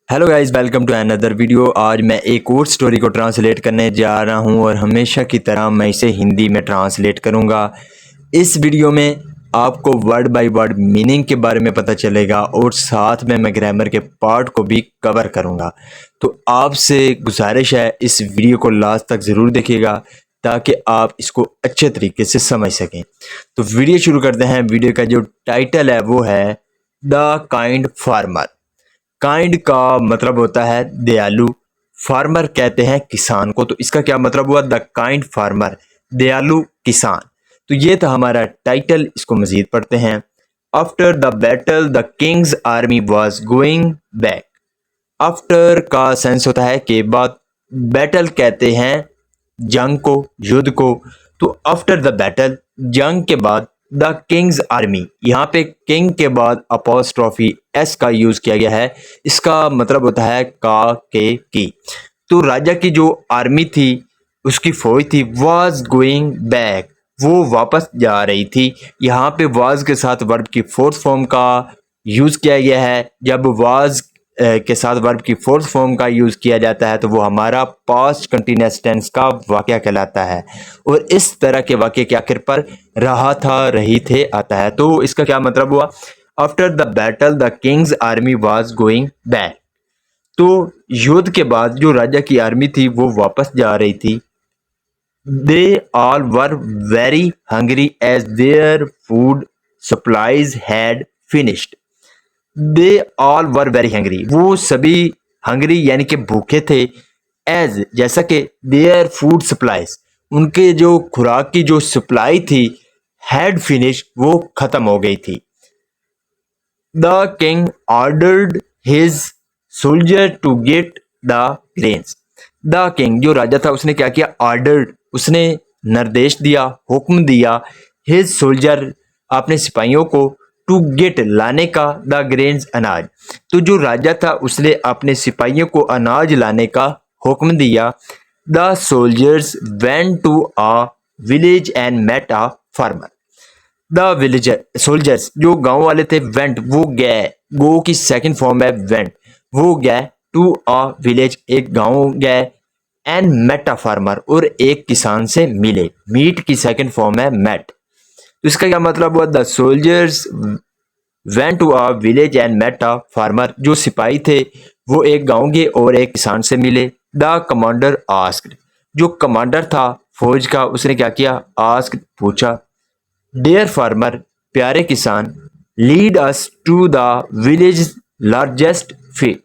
Hello guys, welcome to another video. आज मैं एक और स्टोरी को ट्रांसलेट करने जा रहा हूं और हमेशा की तरह मैं इसे हिंदी में ट्रांसलेट करूंगा। इस वीडियो में आपको वर्ड बाय वर्ड मीनिंग के बारे में पता चलेगा और साथ में मैं ग्रामर के पार्ट को भी कवर करूंगा। तो आपसे गुजारिश है, इस वीडियो को लास्ट तक ज़रूर देखिएगा ताकि आप इसको अच्छे तरीके से समझ सकें। तो वीडियो शुरू करते हैं। वीडियो का जो टाइटल है वो है द काइंड फार्मर। काइंड का मतलब होता है दयालु, फार्मर कहते हैं किसान को। तो इसका क्या मतलब हुआ? द काइंड फार्मर, दयालु किसान। तो ये था हमारा टाइटल। इसको मजीद पढ़ते हैं। After the battle the Kings army was going back. After का सेंस होता है के बाद, बैटल कहते हैं जंग को, युद्ध को। तो आफ्टर द बैटल, जंग के बाद, द किंग्स आर्मी, यहाँ पे किंग के बाद अपोस्ट्रॉफी एस का यूज किया गया है। इसका मतलब होता है का के की। तो राजा की जो आर्मी थी, उसकी फौज थी, वाज गोइंग बैक, वो वापस जा रही थी। यहाँ पे वाज के साथ वर्ब की फोर्थ फॉर्म का यूज किया गया है। जब वाज के साथ वर्ब की फोर्थ फॉर्म का यूज किया जाता है तो वो हमारा पास्ट कंटिन्यूअस टेंस का वाक्य कहलाता है। और इस तरह के वाक्य के आखिर पर रहा था, रही थे आता है। तो इसका क्या मतलब हुआ? After the battle the Kings army was going back. तो युद्ध के बाद जो राजा की आर्मी थी वो वापस जा रही थी। They all were very hungry as their food supplies had finished. They all were very hungry, वो सभी हंग्री यानी कि भूखे थे। एज जैसा कि देयर फूड सप्लाईज, उनके जो खुराक की जो सप्लाई थी, हैड फिनिश, वो खत्म हो गई थी। The king ordered his soldier to get the grains. The king जो राजा था उसने क्या किया? ऑर्डर्ड, उसने निर्देश दिया, हुक्म दिया, हिज सोल्जर, अपने सिपाहियों को, टू गेट लाने का, द ग्रेन्स अनाज। तो जो राजा था उसने अपने सिपाहियों को अनाज लाने का हुक्म दिया। The soldiers went to a village and met a farmer. The villager soldiers जो गांव वाले थे, वेंट वो गए, गो की सेकंड फॉर्म है वेंट, वो गए टू अ विलेज, एक गांव गए, एंड मेट अ फार्मर, और एक किसान से मिले। मीट की सेकंड फॉर्म है मेट। तो इसका क्या मतलब हुआ? The soldiers went to a village and met a farmer, जो सिपाही थे वो एक गांव गए और एक किसान से मिले। द कमांडर आस्क्ड, जो कमांडर था फौज का उसने क्या किया? आस्क्ड, पूछा। डियर फार्मर, प्यारे किसान, lead us to the village largest field.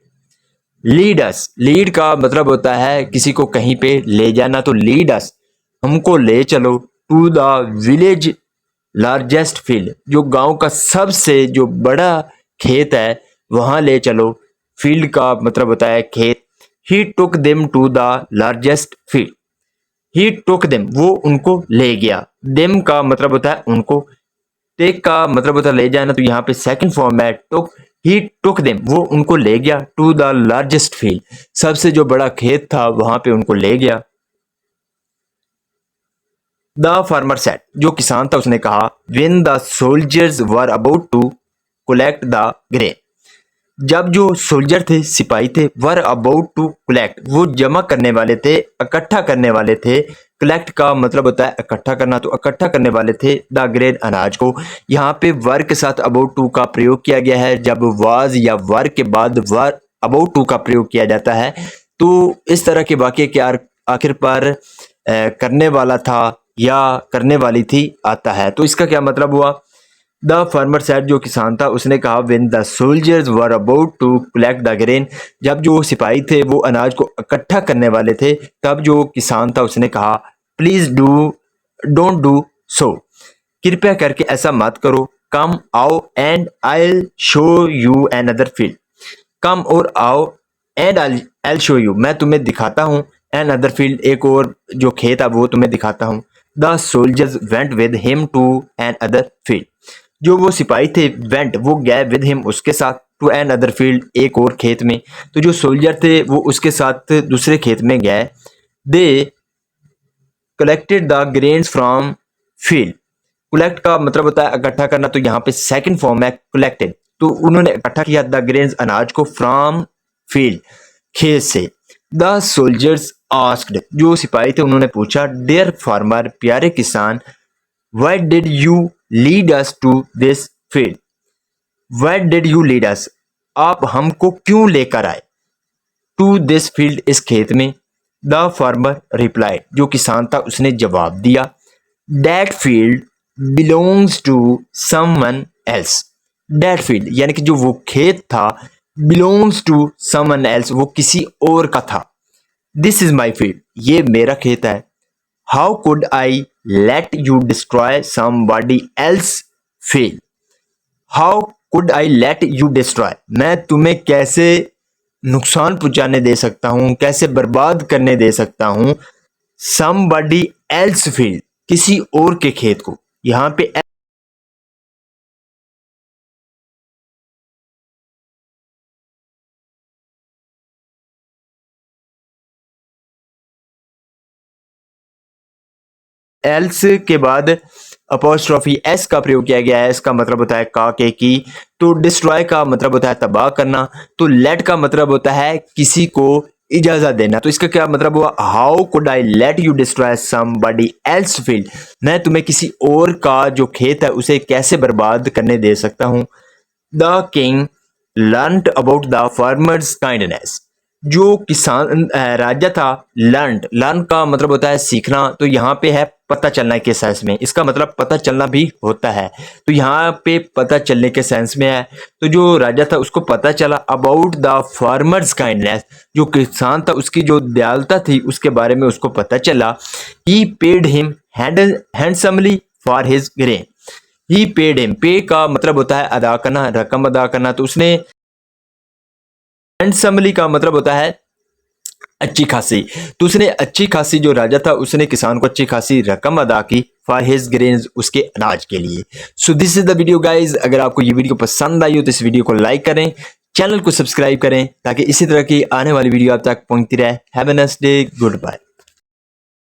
Lead us, lead का मतलब होता है किसी को कहीं पे ले जाना। तो लीड अस, हमको ले चलो, to the village largest field, जो गांव का सबसे जो बड़ा खेत है वहां ले चलो। फील्ड का मतलब होता है खेत। He took them to the largest field. He took them, वो उनको ले गया। देम का मतलब होता है उनको। टेक का मतलब होता है ले जाना। तो यहाँ पे सेकंड फॉर्म है टुक। ही टुक देम, वो उनको ले गया, टू द लार्जेस्ट फील्ड, सबसे जो बड़ा खेत था वहां पे उनको ले गया। द फार्मर सेड, जो किसान था उसने कहा, when the soldiers were about to collect the grain. जब जो सोल्जर थे, सिपाही थे, वर अबाउट टू कलेक्ट, वो जमा करने वाले थे, इकट्ठा करने वाले थे। कलेक्ट का मतलब होता है इकट्ठा करना। तो इकट्ठा करने वाले थे द ग्रेन, अनाज को। यहाँ पे वर के साथ अबाउट टू का प्रयोग किया गया है। जब वाज या वर के बाद वर अबाउट टू का प्रयोग किया जाता है तो इस तरह के वाक्य के आखिर पर करने वाला था या करने वाली थी आता है। तो इसका क्या मतलब हुआ? द फार्मर सेड, जो किसान था उसने कहा, when the soldiers were about to collect the grain, जब जो सिपाही थे वो अनाज को इकट्ठा करने वाले थे, तब जो किसान था उसने कहा, प्लीज डोंट डू सो, कृपया करके ऐसा मत करो। कम आओ and I will show you another field. Come और आओ, and I will show you, मैं तुम्हें दिखाता हूँ, एन अदर फील्ड, एक और जो खेत है वो तुम्हें दिखाता हूँ। The soldiers went with him to another field, जो वो सिपाही थे वेंट, वो गए विद हिम, उसके साथ, टू एन अदर फील्ड, एक और खेत में। तो जो सोल्जर थे वो उसके साथ दूसरे खेत में गए। They collected the grains from field. Collect का मतलब होता है इकट्ठा करना। तो यहाँ पे सेकंड फॉर्म है कलेक्टेड। तो उन्होंने इकट्ठा किया द ग्रेन्स, अनाज को, फ्रॉम फील्ड, खेत से। द सोल्जर्स आस्क्ड, जो सिपाही थे उन्होंने पूछा, डियर फार्मर, प्यारे किसान, why did you lead us to this field, why did you lead us, आप हमको क्यों लेकर आए, टू दिस फील्ड, इस खेत में। द फार्मर रिप्लाइड, जो किसान था उसने जवाब दिया, that field belongs to someone else, that field यानी कि जो वो खेत था, बिलोंग्स टू समवन एल्स, वो किसी और का था। दिस इज माई फील्ड, ये मेरा खेत है। How could I let you destroy somebody else field, how could I let you destroy, मैं तुम्हें कैसे नुकसान पहुंचाने दे सकता हूं, कैसे बर्बाद करने दे सकता हूं समबडी एल्स फील्ड, किसी और के खेत को। यहां पे एल्स के बाद अपोस्ट्रोफी एस का प्रयोग किया गया है। एस का मतलब होता है का के की। तो डिस्ट्रॉय का मतलब होता है तबाह करना। तो लेट का मतलब होता है किसी को इजाजत देना। तो इसका क्या मतलब हुआ, how could I let you destroy somebody else field, मैं तुम्हें किसी और का जो खेत है उसे कैसे बर्बाद करने दे सकता हूं। The king learned about the farmers kindness, जो किसान राजा था, लर्न का मतलब होता है सीखना। तो यहाँ पे है पता चलना के सेंस में, इसका मतलब पता चलना भी होता है। तो यहाँ पे पता चलने के सेंस में है। तो जो राजा था उसको पता चला अबाउट द फार्मर्स काइंडनेस, जो किसान था उसकी जो दयालुता थी उसके बारे में उसको पता चला। He paid him handsomely for his grain, he paid him, pay का मतलब होता है अदा करना, रकम अदा करना। तो उसने, हैंडसमली का मतलब होता है अच्छी खासी, तो उसने अच्छी खासी, जो राजा था उसने किसान को अच्छी खासी रकम अदा की फॉर हिज ग्रेन्स, उसके अनाज के लिए। So this is the video guys. अगर आपको ये वीडियो पसंद आई हो तो इस वीडियो को लाइक करें, चैनल को सब्सक्राइब करें ताकि इसी तरह की आने वाली वीडियो आप तक पहुंचती रहे। Have a nice day, good bye.